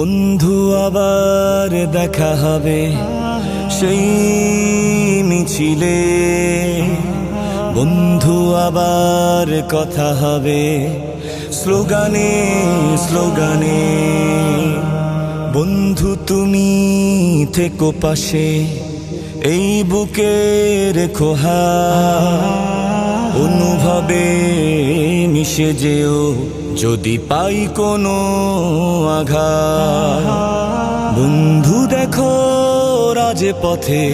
বন্ধু আবার দেখা হবে সেই মিছিলে, বন্ধু আবার কথা হবে স্লোগানে স্লোগানে। বন্ধু তুমি থেকো পাশে, এই বুকের খোহা অনুভবে মিশে যেও যদি পাই কোনো আঘাত। বন্ধু দেখো রাজে পথে,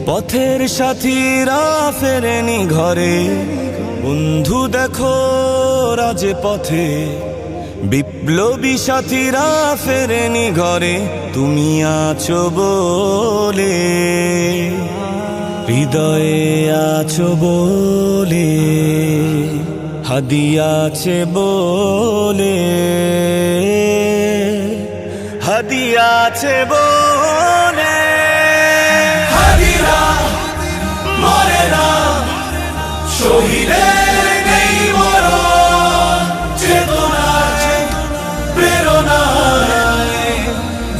পথের সাথীরা ফেরেনি ঘরে। বন্ধু দেখো রাজে পথে, বিপ্লবী সাথীরা ফেরেনি ঘরে। তুমি আছো বলে, হৃদয়ে আছো বলে, হাদিয়া আছে বলে, হাদিয়া আছে বলে। হাদিরা মরে না, শহীদের নেই মরণ, চেতনায় প্রেরণায়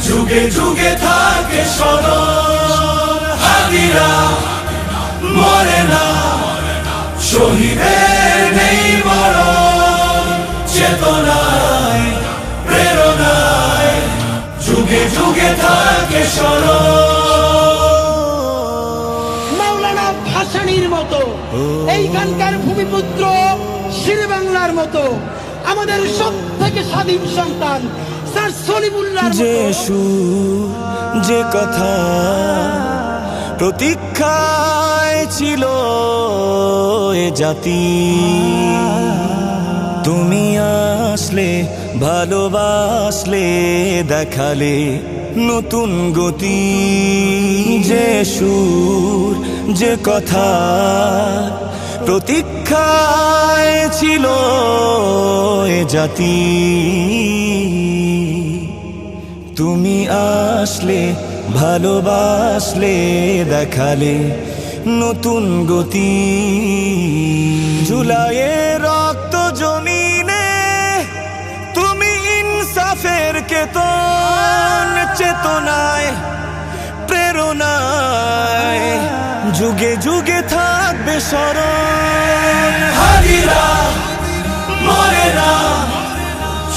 যুগে যুগে থাকে স্মরণ। হাদিরা মরে না, শহীদের নেই মরণ, চেতনায় প্রেরণায় যুগে যুগে থাকে স্মরণ। মাওলানা ভাসানীর মতো, এইখানকার ভূমিপুত্র শের বাংলার মতো, আমাদের সব থেকে স্বাধীন সন্তান স্যার সলিমুল্লাহর মতো। যে সুর যে কথা প্রতীক্ষায় ছিল এ জাতি, তুমি আসলে ভালোবাসলে দেখালে নতুন গতি। যে সুর যে কথা প্রতীক্ষায় ছিল এ জাতি, তুমি আসলে ভালোবাসলে দেখালে নতুন গতি। জুলাইয়ের রক্ত জমিনে তুমি ইনসাফের কেতন, চেতনায় প্রেরণায় যুগে যুগে থাকবে স্মরণ। হাদিরা মরে না,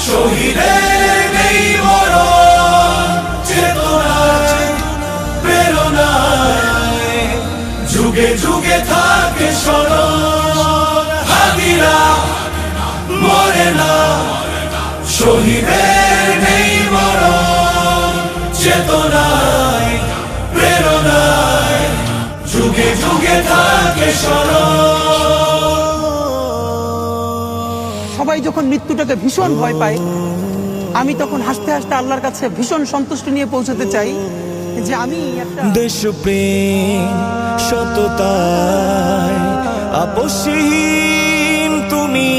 শহীদের নেই মরণ, চেতনায় প্রেরণায় যুগে যুগে থাকে স্মরণ। হাদিরা মরে না, শহীদের নেই মরণ, চেতনায় প্রেরণায় যুগে যুগে থাকে স্মরণ। সবাই যখন মৃত্যুটাকে ভীষণ ভয় পায়, আমি তখন হাসতে হাসতে আল্লাহর কাছে ভীষণ সন্তুষ্টি নিয়ে পৌঁছতে চাই যে আমি একটা দেশপ্রেম সততায় আপসহীন তুমি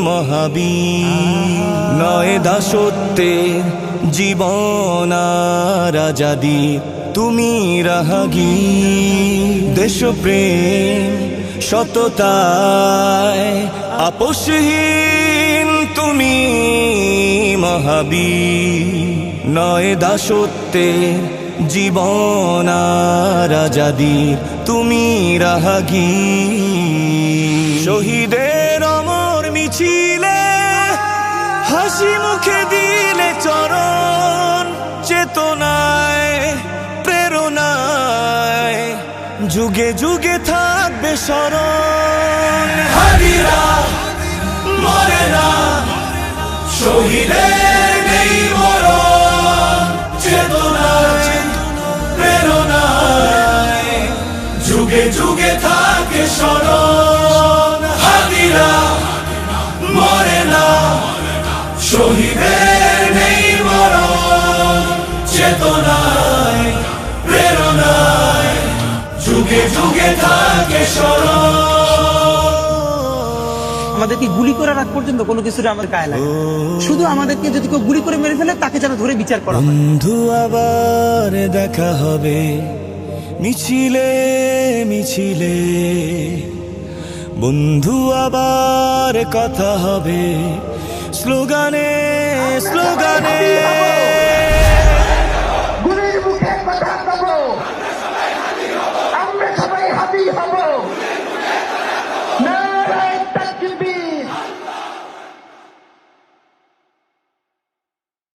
মহাবীর। নয় দাসত্বের জীবন আর আজাদি তুমি রাহাগীর। দেশপ্রেম সততায় আপসহীন তুমি মহাবীর। নয় দাসত্বের জীবন আর আজাদির তুমি রাহাগীর। শহীদের অমর মিছিলে হাসি মুখে দিলে চরণ, চেতনায় প্রেরণায় যুগে যুগে থাকবে স্মরণ। হাদিরা মরে না, শহীদের নেই মরণ, চেতনায় প্রেরণায় যুগে যুগে থাকে স্মরণ। হাদিরা মরে না, শহীদের নেই মরণ, চেতনায় প্রেরণায় যুগে যুগে থাকে স্মরণ। আমাদেরকে গুলি করার আগ পর্যন্ত কোনো কিছুটা আমার গায়ে লাগে, শুধু আমাদেরকে যদি কেউ গুলি করে মেরে ফেলে তাকে যেন ধরে বিচার করা হয়। বন্ধু আবার দেখা হবে মিছিলে মিছিলে, বন্ধু আবার কথা হবে স্লোগানে স্লোগানে